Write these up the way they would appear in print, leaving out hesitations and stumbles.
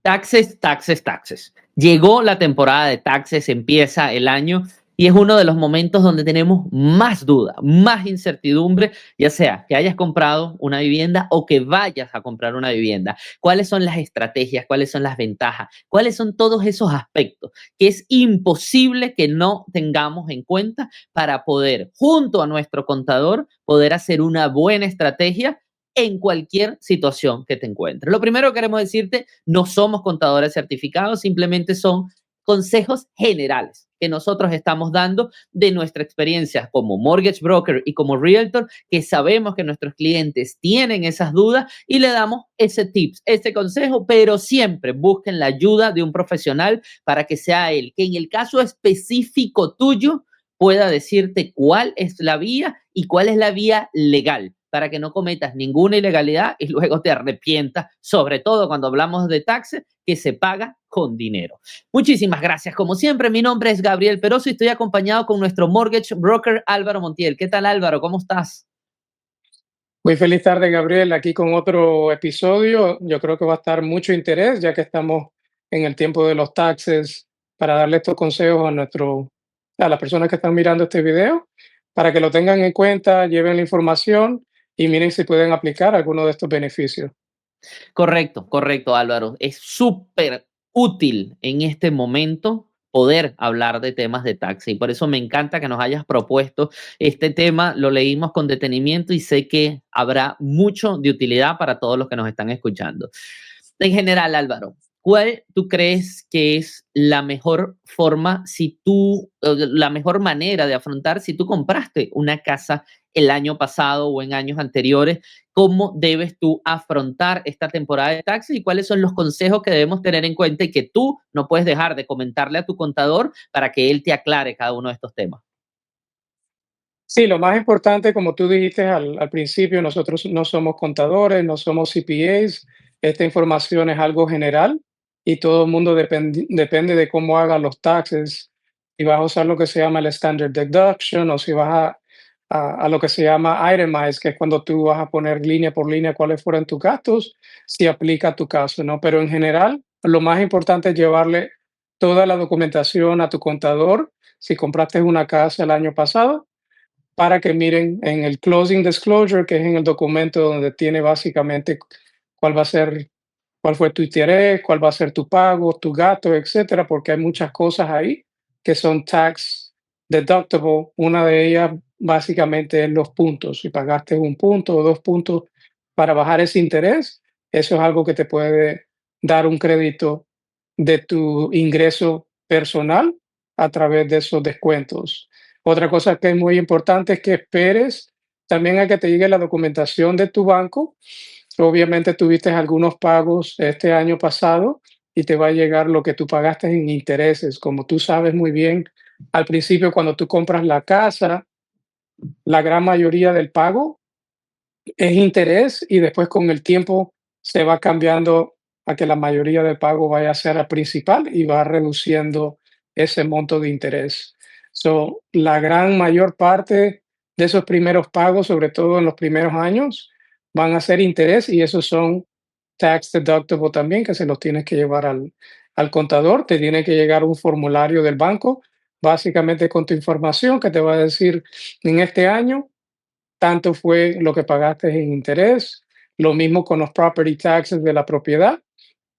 Taxes, taxes, taxes. Llegó la temporada de taxes, empieza el año y es uno de los momentos donde tenemos más duda, más incertidumbre, ya sea que hayas comprado una vivienda o que vayas a comprar una vivienda. ¿Cuáles son las estrategias? ¿Cuáles son las ventajas? ¿Cuáles son todos esos aspectos que es imposible que no tengamos en cuenta para poder, junto a nuestro contador, poder hacer una buena estrategia en cualquier situación que te encuentres? Lo primero que queremos decirte, no somos contadores certificados, simplemente son consejos generales que nosotros estamos dando de nuestra experiencia como mortgage broker y como realtor, que sabemos que nuestros clientes tienen esas dudas y le damos ese tips, ese consejo, pero siempre busquen la ayuda de un profesional para que sea él, que en el caso específico tuyo pueda decirte cuál es la vía y cuál es la vía legal, para que no cometas ninguna ilegalidad y luego te arrepientas, sobre todo cuando hablamos de taxes, que se paga con dinero. Muchísimas gracias. Como siempre, mi nombre es Gabriel Peroso y estoy acompañado con nuestro mortgage broker Álvaro Montiel. ¿Qué tal, Álvaro? ¿Cómo estás? Muy feliz tarde, Gabriel, aquí con otro episodio. Yo creo que va a estar mucho interés, ya que estamos en el tiempo de los taxes, para darle estos consejos a las personas que están mirando este video, para que lo tengan en cuenta, lleven la información y miren si pueden aplicar alguno de estos beneficios. Correcto, correcto, Álvaro. Es súper útil en este momento poder hablar de temas de taxi. Y por eso me encanta que nos hayas propuesto este tema. Lo leímos con detenimiento y sé que habrá mucho de utilidad para todos los que nos están escuchando. En general, Álvaro, ¿cuál tú crees que es la mejor forma la mejor manera de afrontar si tú compraste una casa el año pasado o en años anteriores? ¿Cómo debes tú afrontar esta temporada de taxis y cuáles son los consejos que debemos tener en cuenta y que tú no puedes dejar de comentarle a tu contador para que él te aclare cada uno de estos temas? Sí, lo más importante, como tú dijiste al principio, nosotros no somos contadores, no somos CPAs. Esta información es algo general y todo el mundo depende de cómo hagan los taxes. Si vas a usar lo que se llama el standard deduction o si vas a lo que se llama itemize, que es cuando tú vas a poner línea por línea cuáles fueron tus gastos, si aplica a tu caso, ¿no? Pero en general, lo más importante es llevarle toda la documentación a tu contador. Si compraste una casa el año pasado, para que miren en el closing disclosure, que es en el documento donde tiene básicamente cuál va a ser, cuál fue tu interés, cuál va a ser tu pago, tu gasto, etcétera, porque hay muchas cosas ahí que son tax deductible. Una de ellas básicamente es los puntos. Si pagaste un punto o dos puntos para bajar ese interés, eso es algo que te puede dar un crédito de tu ingreso personal a través de esos descuentos. Otra cosa que es muy importante es que esperes también a que te llegue la documentación de tu banco. Obviamente tuviste algunos pagos este año pasado y te va a llegar lo que tú pagaste en intereses. Como tú sabes muy bien, al principio cuando tú compras la casa, la gran mayoría del pago es interés y después con el tiempo se va cambiando a que la mayoría del pago vaya a ser al principal y va reduciendo ese monto de interés. So, la gran mayor parte de esos primeros pagos, sobre todo en los primeros años, van a ser interés y esos son tax deductible también, que se los tienes que llevar al contador. Te tiene que llegar un formulario del banco, básicamente con tu información que te va a decir en este año tanto fue lo que pagaste en interés. Lo mismo con los property taxes de la propiedad.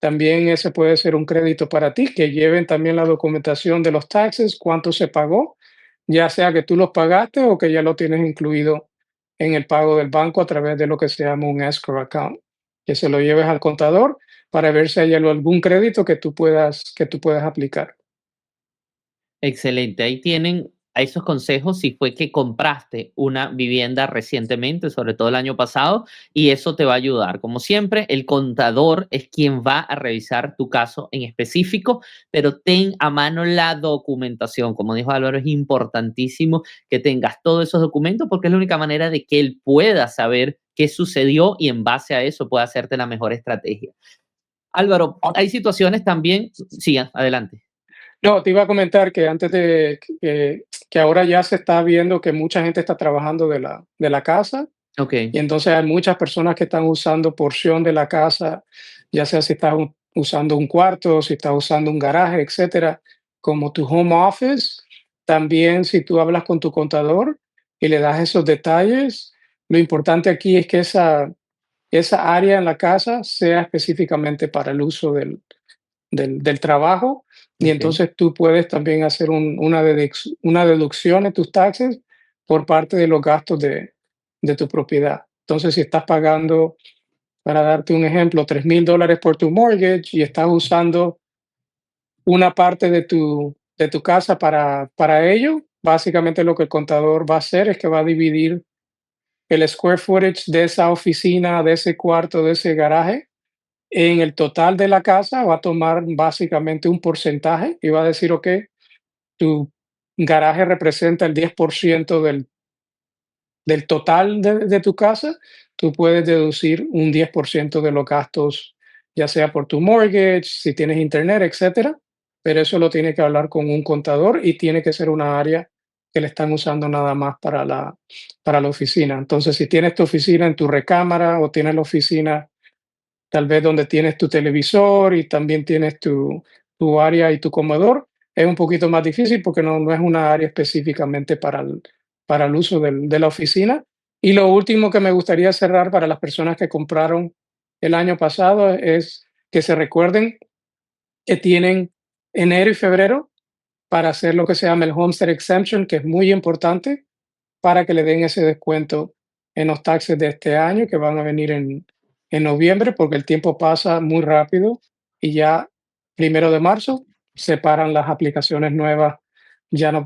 También ese puede ser un crédito para ti, que lleven también la documentación de los taxes, cuánto se pagó, ya sea que tú los pagaste o que ya lo tienes incluido en el pago del banco a través de lo que se llama un escrow account, que se lo lleves al contador para ver si hay algún crédito que tú puedas aplicar. Excelente. Ahí tienen a esos consejos si fue que compraste una vivienda recientemente, sobre todo el año pasado, y eso te va a ayudar. Como siempre, el contador es quien va a revisar tu caso en específico, pero ten a mano la documentación. Como dijo Álvaro, es importantísimo que tengas todos esos documentos porque es la única manera de que él pueda saber qué sucedió y en base a eso pueda hacerte la mejor estrategia. Álvaro, Ah, hay situaciones también, sí, adelante. no, te iba a comentar que antes que ahora ya se está viendo que mucha gente está trabajando de la casa. Ok. Y entonces hay muchas personas que están usando porción de la casa, ya sea si estás usando un cuarto, si estás usando un garaje, etcétera, como tu home office. También si tú hablas con tu contador y le das esos detalles, lo importante aquí es que esa área en la casa sea específicamente para el uso del trabajo, y Ok. entonces tú puedes también hacer una deducción en tus taxes por parte de los gastos de tu propiedad. Entonces, si estás pagando, para darte un ejemplo, $3,000 por tu mortgage y estás usando una parte de tu casa para ello, básicamente lo que el contador va a hacer es que va a dividir el square footage de esa oficina, de ese cuarto, de ese garaje en el total de la casa. Va a tomar básicamente un porcentaje y va a decir, ok, tu garaje representa el 10% del total de tu casa. Tú puedes deducir un 10% de los gastos, ya sea por tu mortgage, si tienes internet, etcétera. Pero eso lo tiene que hablar con un contador y tiene que ser una área que le están usando nada más para la oficina. Entonces, si tienes tu oficina en tu recámara o tienes la oficina tal vez donde tienes tu televisor y también tienes tu área y tu comedor, es un poquito más difícil porque no es una área específicamente para el uso de la oficina. Y lo último que me gustaría cerrar para las personas que compraron el año pasado es que se recuerden que tienen enero y febrero para hacer lo que se llama el Homestead Exemption, que es muy importante para que le den ese descuento en los taxes de este año que van a venir en noviembre, porque el tiempo pasa muy rápido y ya 1 de marzo se paran las aplicaciones nuevas. Ya no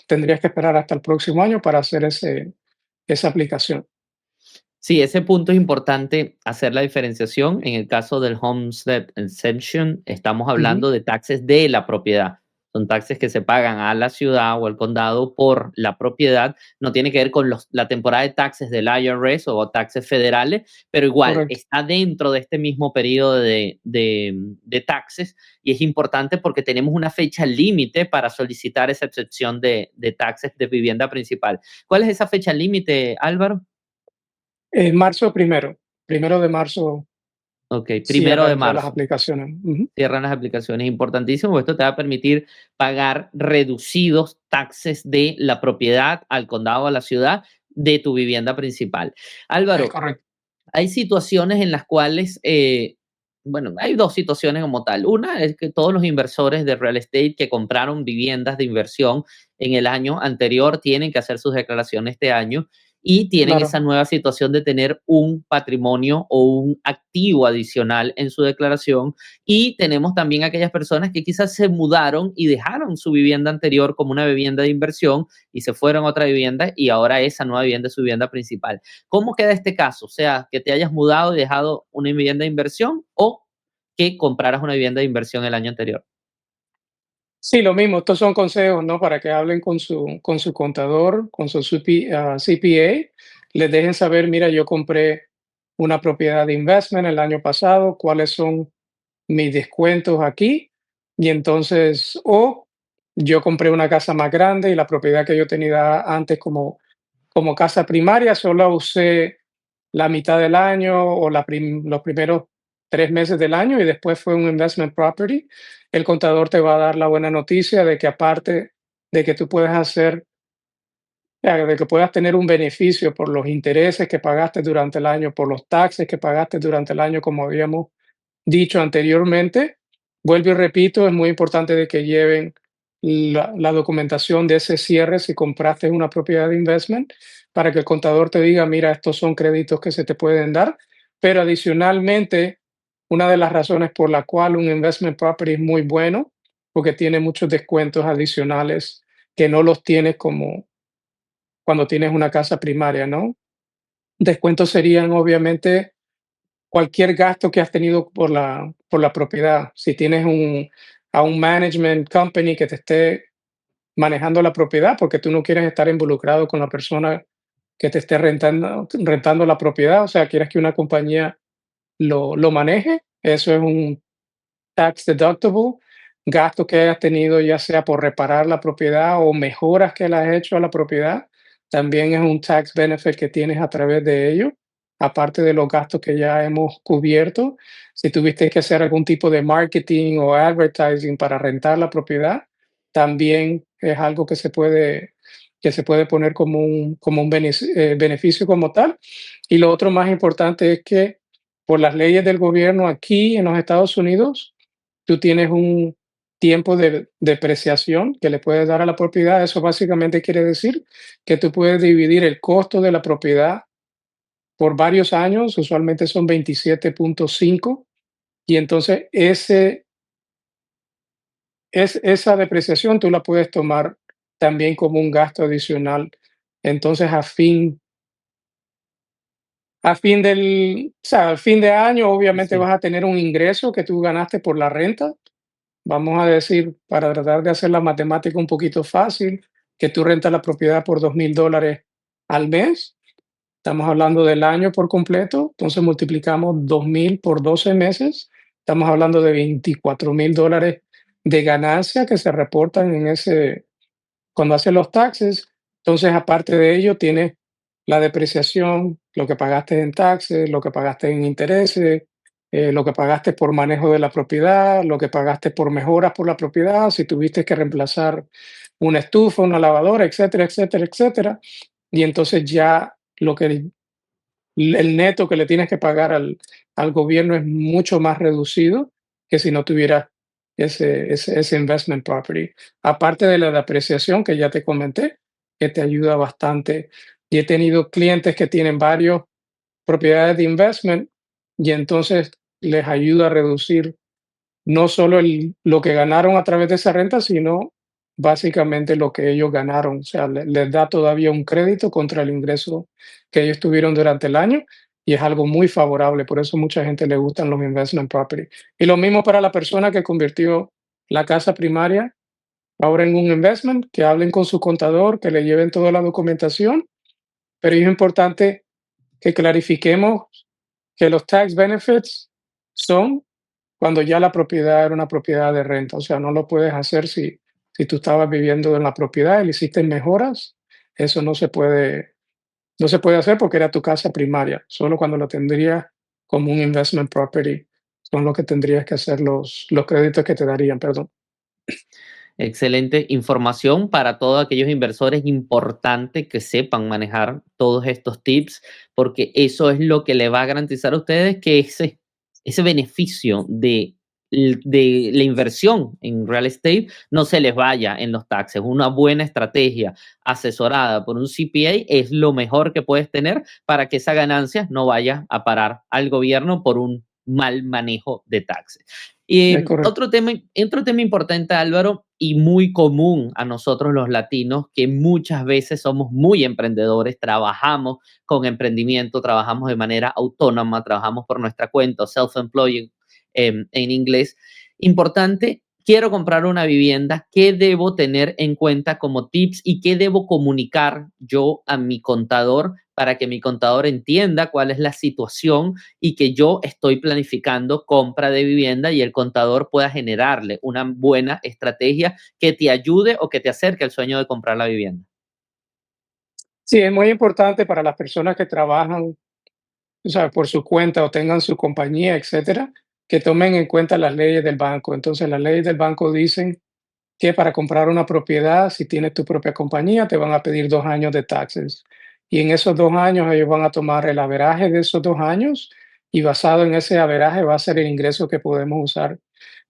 tendrías que esperar hasta el próximo año para hacer esa aplicación. Sí, ese punto es importante hacer la diferenciación. En el caso del Homestead Exemption, estamos Ujú, hablando de taxes de la propiedad. Son taxes que se pagan a la ciudad o al condado por la propiedad. No tiene que ver con la temporada de taxes del IRS o taxes federales, pero igual correcto. está dentro de este mismo periodo de taxes, y es importante porque tenemos una fecha límite para solicitar esa excepción de taxes de vivienda principal. ¿Cuál es esa fecha límite, Álvaro? Marzo primero, 1 de marzo Ok, primero de cierran todas las marzo. aplicaciones. Ujú, Cierran las aplicaciones. Importantísimo, esto te va a permitir pagar reducidos taxes de la propiedad al condado o a la ciudad de tu vivienda principal. es Álvaro, correcto. hay situaciones en las cuales, bueno, hay dos situaciones como tal. Una es que todos los inversores de real estate que compraron viviendas de inversión en el año anterior tienen que hacer sus declaraciones este año y tienen Claro. esa nueva situación de tener un patrimonio o un activo adicional en su declaración. Y tenemos también aquellas personas que quizás se mudaron y dejaron su vivienda anterior como una vivienda de inversión y se fueron a otra vivienda y ahora esa nueva vivienda es su vivienda principal. ¿Cómo queda este caso? O sea, que te hayas mudado y dejado una vivienda de inversión o que compraras una vivienda de inversión el año anterior. Sí, lo mismo, estos son consejos, ¿no? Para que hablen con su contador, con su CPA, les dejen saber, mira, yo compré una propiedad de investment el año pasado, cuáles son mis descuentos aquí, y entonces, o yo compré una casa más grande y la propiedad que yo tenía antes como casa primaria, solo usé la mitad del año o los primeros 3 meses del año y después fue un investment property. El contador te va a dar la buena noticia de que aparte de que tú puedes de que puedas tener un beneficio por los intereses que pagaste durante el año, por los taxes que pagaste durante el año, como habíamos dicho anteriormente. Vuelvo y repito, es muy importante de que lleven la documentación de ese cierre si compraste una propiedad de investment para que el contador te diga, mira, estos son créditos que se te pueden dar. Pero adicionalmente, una de las razones por la cual un investment property es muy bueno, porque tiene muchos descuentos adicionales que no los tienes como cuando tienes una casa primaria, ¿no? Descuentos serían obviamente cualquier gasto que has tenido por la propiedad. Si tienes a un management company que te esté manejando la propiedad, porque tú no quieres estar involucrado con la persona que te esté rentando la propiedad, o sea, quieres que una compañía lo maneje, eso es un tax deductible. Gastos que hayas tenido, ya sea por reparar la propiedad o mejoras que le has hecho a la propiedad, también es un tax benefit que tienes a través de ello. aparte de los gastos que ya hemos cubierto. Si tuviste que hacer algún tipo de marketing o advertising para rentar la propiedad, también es algo que se puede poner como un beneficio como tal. Y lo otro más importante es que por las leyes del gobierno aquí en los Estados Unidos, tú tienes un tiempo de depreciación que le puedes dar a la propiedad. Eso básicamente quiere decir que tú puedes dividir el costo de la propiedad por varios años, usualmente son 27.5, y entonces esa depreciación tú la puedes tomar también como un gasto adicional. Entonces, al fin de año, obviamente Sí, vas a tener un ingreso que tú ganaste por la renta. Vamos a decir, para tratar de hacer la matemática un poquito fácil, que tú rentas la propiedad por $2,000 al mes. Estamos hablando del año por completo, entonces multiplicamos 2,000 por 12 meses. Estamos hablando de $24,000 de ganancia que se reportan cuando haces los taxes. Entonces, aparte de ello, tienes la depreciación, lo que pagaste en taxes, lo que pagaste en intereses, lo que pagaste por manejo de la propiedad, lo que pagaste por mejoras por la propiedad, si tuviste que reemplazar una estufa, una lavadora, etcétera, etcétera, etcétera. Y entonces ya lo que el neto que le tienes que pagar al gobierno es mucho más reducido que si no tuvieras ese investment property. Aparte de la depreciación que ya te comenté, que te ayuda bastante. Y he tenido clientes que tienen varias propiedades de investment y entonces les ayuda a reducir no solo lo que ganaron a través de esa renta, sino básicamente lo que ellos ganaron. O sea, les da todavía un crédito contra el ingreso que ellos tuvieron durante el año y es algo muy favorable. Por eso mucha gente le gustan los investment property. Y lo mismo para la persona que convirtió la casa primaria ahora en un investment, que hablen con su contador, que le lleven toda la documentación, pero es importante que clarifiquemos que los tax benefits son cuando ya la propiedad era una propiedad de renta. O sea, no lo puedes hacer si tú estabas viviendo en la propiedad y le hiciste mejoras. Eso no se puede hacer porque era tu casa primaria. Solo cuando lo tendrías como un investment property son lo que tendrías que hacer los créditos que te darían, perdón. excelente información para todos aquellos inversores. Importante que sepan manejar todos estos tips, porque eso es lo que le va a garantizar a ustedes que ese beneficio de la inversión en real estate no se les vaya en los taxes. Una buena estrategia asesorada por un CPA es lo mejor que puedes tener para que esa ganancia no vaya a parar al gobierno por un mal manejo de taxes. Es correcto. Otro tema importante, Álvaro, y muy común a nosotros los latinos, que muchas veces somos muy emprendedores, trabajamos con emprendimiento, trabajamos de manera autónoma, trabajamos por nuestra cuenta, self-employed en inglés. Importante, quiero comprar una vivienda, ¿qué debo tener en cuenta como tips y qué debo comunicar yo a mi contador para que mi contador entienda cuál es la situación y que yo estoy planificando compra de vivienda y el contador pueda generarle una buena estrategia que te ayude o que te acerque al sueño de comprar la vivienda? Sí, es muy importante para las personas que trabajan, o sea, por su cuenta o tengan su compañía, etcétera, que tomen en cuenta las leyes del banco. Entonces, las leyes del banco dicen que para comprar una propiedad, si tienes tu propia compañía, te van a pedir 2 años de taxes. Y en esos 2 años ellos van a tomar el averaje de esos 2 años y basado en ese averaje va a ser el ingreso que podemos usar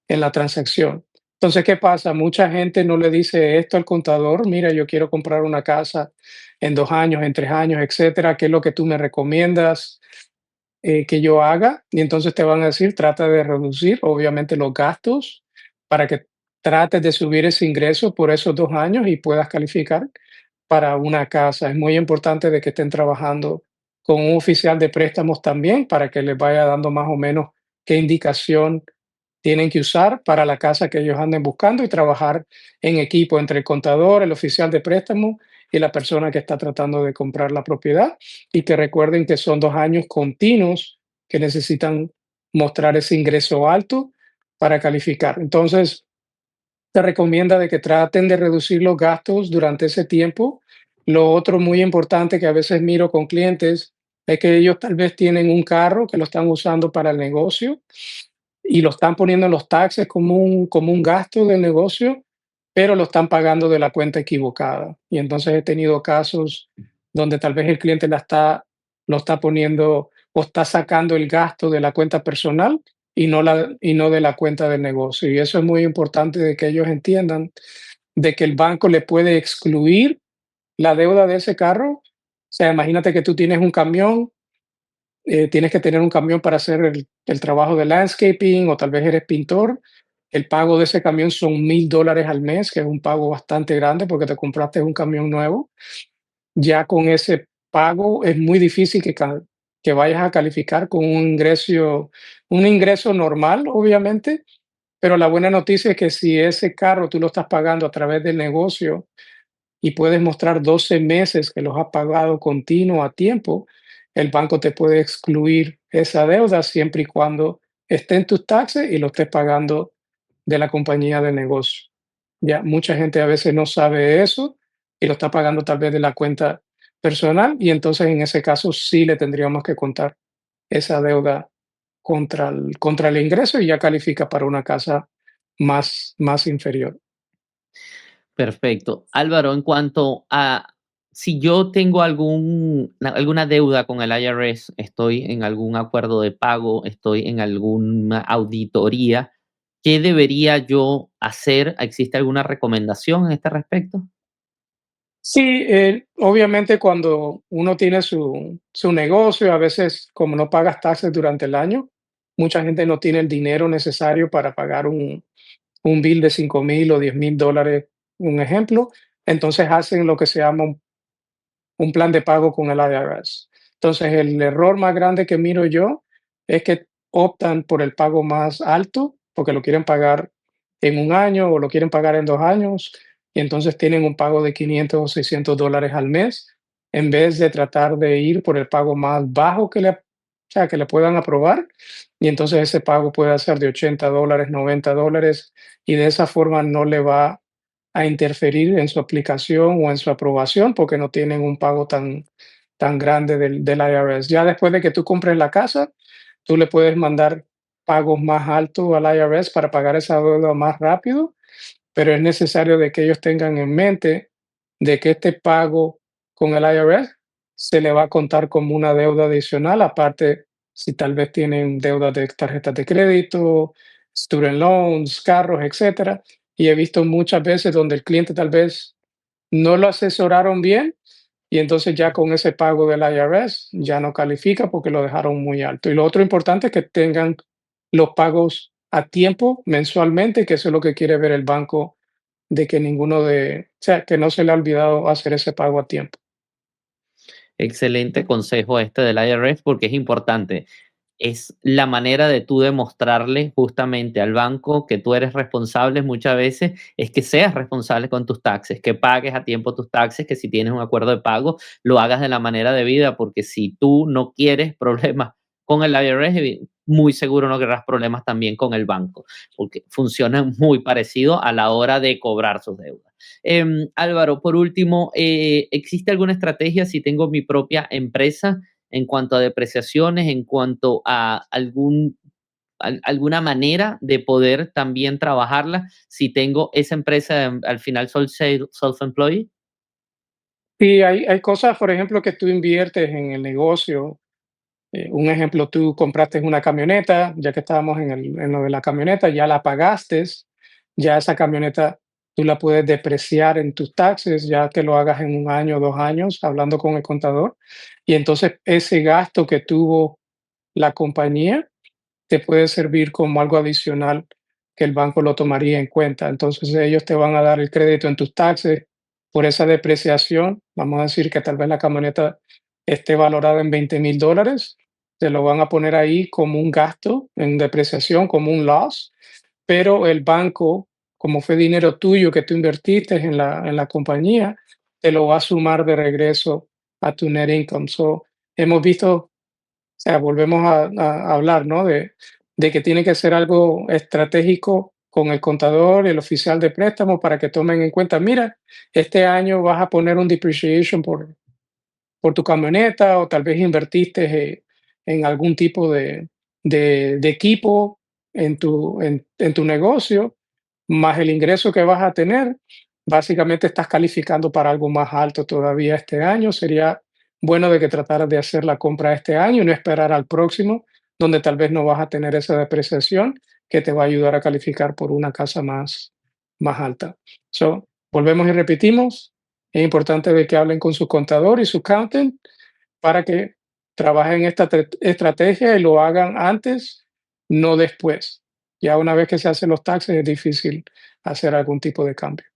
en la transacción. Entonces, ¿qué pasa? Mucha gente no le dice esto al contador, mira, yo quiero comprar una casa en 2 años, en 3 años, etcétera, ¿qué es lo que tú me recomiendas que yo haga? Y entonces te van a decir, trata de reducir, obviamente, los gastos para que trates de subir ese ingreso por esos 2 años y puedas calificar para una casa. Es muy importante de que estén trabajando con un oficial de préstamos también para que les vaya dando más o menos qué indicación tienen que usar para la casa que ellos anden buscando y trabajar en equipo entre el contador, el oficial de préstamo y la persona que está tratando de comprar la propiedad. Y que recuerden que son 2 años continuos que necesitan mostrar ese ingreso alto para calificar. Entonces, se recomienda de que traten de reducir los gastos durante ese tiempo. Lo otro muy importante que a veces miro con clientes es que ellos tal vez tienen un carro que lo están usando para el negocio y lo están poniendo en los taxes como un gasto del negocio, pero lo están pagando de la cuenta equivocada. Y entonces he tenido casos donde tal vez el cliente lo está poniendo o está sacando el gasto de la cuenta personal y no de la cuenta del negocio. Y eso es muy importante de que ellos entiendan de que el banco le puede excluir la deuda de ese carro. O sea, imagínate que tú tienes un camión, tienes que tener un camión para hacer el trabajo de landscaping o tal vez eres pintor. El pago de ese camión son $1,000 al mes, que es un pago bastante grande porque te compraste un camión nuevo. Ya con ese pago es muy difícil que vayas a calificar con un ingreso normal, obviamente, pero la buena noticia es que si ese carro tú lo estás pagando a través del negocio y puedes mostrar 12 meses que los has pagado continuo a tiempo, el banco te puede excluir esa deuda siempre y cuando esté en tus taxes y lo estés pagando de la compañía de negocio. Ya mucha gente a veces no sabe eso y lo está pagando tal vez de la cuenta personal y entonces en ese caso sí le tendríamos que contar esa deuda contra el ingreso y ya califica para una casa más inferior. Perfecto. Álvaro, en cuanto a si yo tengo alguna deuda con el IRS, estoy en algún acuerdo de pago, estoy en alguna auditoría, ¿qué debería yo hacer? ¿Existe alguna recomendación en este respecto? Sí, obviamente cuando uno tiene su negocio, a veces como no pagas taxes durante el año, mucha gente no tiene el dinero necesario para pagar un bill de 5,000 o $10,000, un ejemplo. Entonces hacen lo que se llama un plan de pago con el IRS. Entonces, el error más grande que miro yo es que optan por el pago más alto porque lo quieren pagar en un año o lo quieren pagar en 2 años y entonces tienen un pago de 500 o $600 al mes en vez de tratar de ir por el pago más bajo o sea, que le puedan aprobar y entonces ese pago puede ser de $80, $90 y de esa forma no le va a interferir en su aplicación o en su aprobación porque no tienen un pago tan grande del IRS. Ya después de que tú compres la casa, tú le puedes mandar pagos más altos al IRS para pagar esa deuda más rápido, pero es necesario de que ellos tengan en mente de que este pago con el IRS se le va a contar como una deuda adicional, aparte si tal vez tienen deudas de tarjetas de crédito, student loans, carros, etcétera. Y he visto muchas veces donde el cliente tal vez no lo asesoraron bien y entonces ya con ese pago del IRS ya no califica porque lo dejaron muy alto. Y lo otro importante es que tengan los pagos a tiempo mensualmente, que eso es lo que quiere ver el banco, de que o sea, que no se le ha olvidado hacer ese pago a tiempo. Excelente consejo este del IRS porque es importante. Es la manera de tú demostrarle justamente al banco que tú eres responsable muchas veces, es que seas responsable con tus taxes, que pagues a tiempo tus taxes, que si tienes un acuerdo de pago, lo hagas de la manera debida, porque si tú no quieres problemas con el IRS, muy seguro no querrás problemas también con el banco, porque funcionan muy parecido a la hora de cobrar sus deudas. Álvaro, por último, ¿existe alguna estrategia si tengo mi propia empresa en cuanto a depreciaciones, en cuanto a alguna manera de poder también trabajarla si tengo esa empresa, al final soy self-employed? Y hay cosas, por ejemplo, que tú inviertes en el negocio. Un ejemplo, tú compraste una camioneta, ya que estábamos en lo de la camioneta, ya la pagaste, ya esa camioneta tú la puedes depreciar en tus taxes, ya que lo hagas en un año, 2 años, hablando con el contador. Y entonces ese gasto que tuvo la compañía te puede servir como algo adicional que el banco lo tomaría en cuenta. Entonces ellos te van a dar el crédito en tus taxes por esa depreciación. Vamos a decir que tal vez la camioneta esté valorada en $20,000, te lo van a poner ahí como un gasto en depreciación, como un loss, pero el banco, como fue dinero tuyo que tú invertiste en la compañía, te lo va a sumar de regreso a tu net income. So, hemos visto, o sea, volvemos a hablar, ¿no? De que tiene que ser algo estratégico con el contador y el oficial de préstamo para que tomen en cuenta, mira, este año vas a poner un depreciation por tu camioneta o tal vez invertiste en algún tipo de equipo en tu negocio, más el ingreso que vas a tener, básicamente estás calificando para algo más alto todavía este año. Sería bueno de que trataras de hacer la compra este año y no esperar al próximo, donde tal vez no vas a tener esa depreciación que te va a ayudar a calificar por una casa más alta. So, volvemos y repetimos, es importante de que hablen con su contador y su accountant para que trabajen esta estrategia y lo hagan antes, no después. Ya una vez que se hacen los taxes es difícil hacer algún tipo de cambio.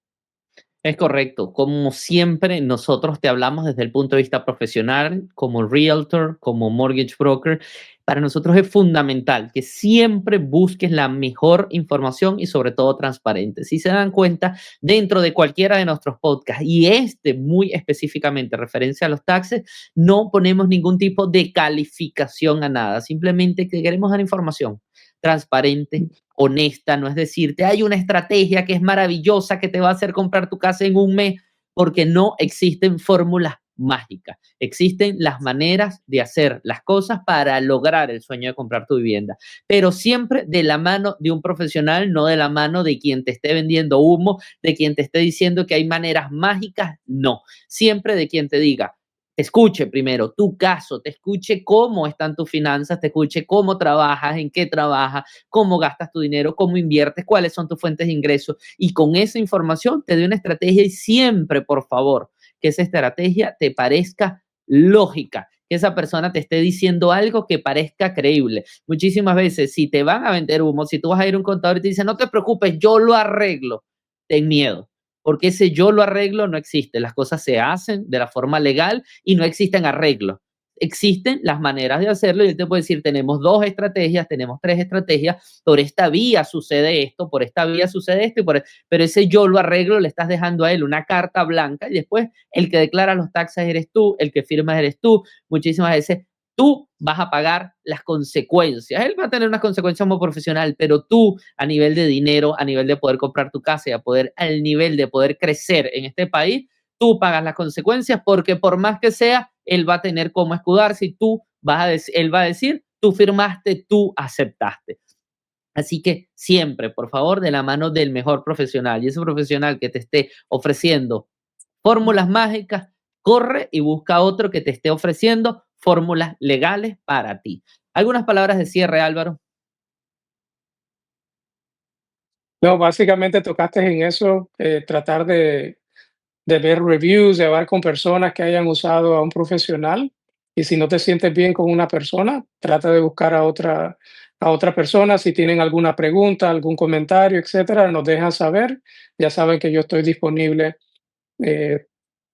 Es correcto. Como siempre, nosotros te hablamos desde el punto de vista profesional, como realtor, como mortgage broker. Para nosotros es fundamental que siempre busques la mejor información y sobre todo transparente. Si se dan cuenta, dentro de cualquiera de nuestros podcasts y este muy específicamente referencia a los taxes, no ponemos ningún tipo de calificación a nada. Simplemente que queremos dar información transparente, honesta, no es decirte, hay una estrategia que es maravillosa que te va a hacer comprar tu casa en un mes, porque no existen fórmulas mágicas. Existen las maneras de hacer las cosas para lograr el sueño de comprar tu vivienda, pero siempre de la mano de un profesional, no de la mano de quien te esté vendiendo humo, de quien te esté diciendo que hay maneras mágicas, no. Siempre de quien te diga, te escuche primero tu caso, te escuche cómo están tus finanzas, te escuche cómo trabajas, en qué trabajas, cómo gastas tu dinero, cómo inviertes, cuáles son tus fuentes de ingresos, y con esa información te dé una estrategia y siempre, por favor, que esa estrategia te parezca lógica, que esa persona te esté diciendo algo que parezca creíble. Muchísimas veces, si te van a vender humo, si tú vas a ir a un contador y te dice, no te preocupes, yo lo arreglo, ten miedo, porque ese yo lo arreglo no existe. Las cosas se hacen de la forma legal y no existen arreglos. Existen las maneras de hacerlo y él te puede decir, tenemos 2 estrategias, tenemos 3 estrategias, por esta vía sucede esto, por esta vía sucede esto, pero ese yo lo arreglo le estás dejando a él una carta blanca y después el que declara los taxes eres tú, el que firma eres tú. Muchísimas veces tú vas a pagar las consecuencias. Él va a tener unas consecuencias como profesional, pero tú a nivel de dinero, a nivel de poder comprar tu casa y al nivel de poder crecer en este país, tú pagas las consecuencias porque por más que sea, él va a tener cómo escudarse y él va a decir, tú firmaste, tú aceptaste. Así que siempre, por favor, de la mano del mejor profesional y ese profesional que te esté ofreciendo fórmulas mágicas, corre y busca otro que te esté ofreciendo fórmulas legales para ti. Algunas palabras de cierre, Álvaro. No, básicamente tocaste en eso, tratar de ver reviews, de hablar con personas que hayan usado a un profesional. Y si no te sientes bien con una persona, trata de buscar a otra persona. Si tienen alguna pregunta, algún comentario, etcétera, nos dejan saber. Ya saben que yo estoy disponible. eh,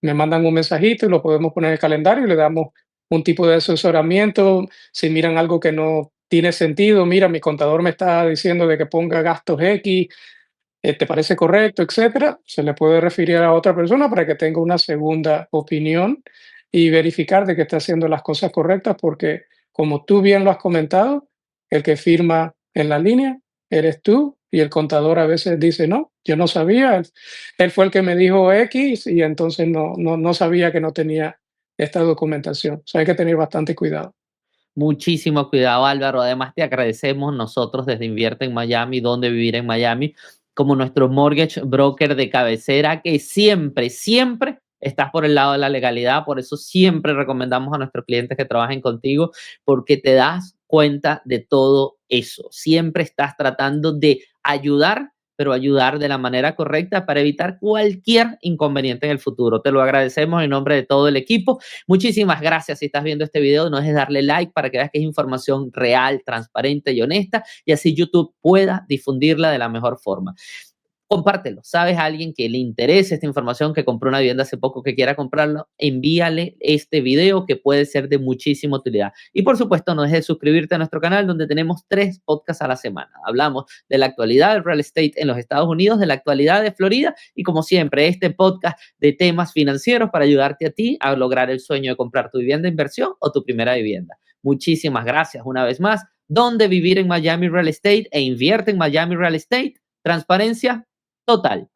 Me mandan un mensajito y lo podemos poner en el calendario y le damos un tipo de asesoramiento. Si miran algo que no tiene sentido, mira, mi contador me está diciendo de que ponga gastos X, ¿te parece correcto, etcétera? Se le puede referir a otra persona para que tenga una segunda opinión y verificar de que está haciendo las cosas correctas, porque como tú bien lo has comentado, el que firma en la línea eres tú y el contador a veces dice, no, yo no sabía, él fue el que me dijo X y entonces no sabía que no tenía esta documentación. O sea, hay que tener bastante cuidado. Muchísimo cuidado, Álvaro. Además, te agradecemos nosotros desde Invierte en Miami, donde vivir en Miami, como nuestro mortgage broker de cabecera, que siempre, siempre estás por el lado de la legalidad. Por eso siempre recomendamos a nuestros clientes que trabajen contigo, porque te das cuenta de todo eso. Siempre estás tratando de ayudar, pero ayudar de la manera correcta para evitar cualquier inconveniente en el futuro. Te lo agradecemos en nombre de todo el equipo. Muchísimas gracias. Si estás viendo este video, no dejes de darle like para que veas que es información real, transparente y honesta, y así YouTube pueda difundirla de la mejor forma. Compártelo. ¿Sabes a alguien que le interese esta información, que compró una vivienda hace poco, que quiera comprarlo? Envíale este video que puede ser de muchísima utilidad. Y por supuesto, no dejes de suscribirte a nuestro canal, donde tenemos 3 podcasts a la semana. Hablamos de la actualidad del real estate en los Estados Unidos, de la actualidad de Florida y, como siempre, este podcast de temas financieros para ayudarte a ti a lograr el sueño de comprar tu vivienda de inversión o tu primera vivienda. Muchísimas gracias una vez más. ¿Dónde vivir en Miami Real Estate e Invierte en Miami Real Estate? Transparencia total.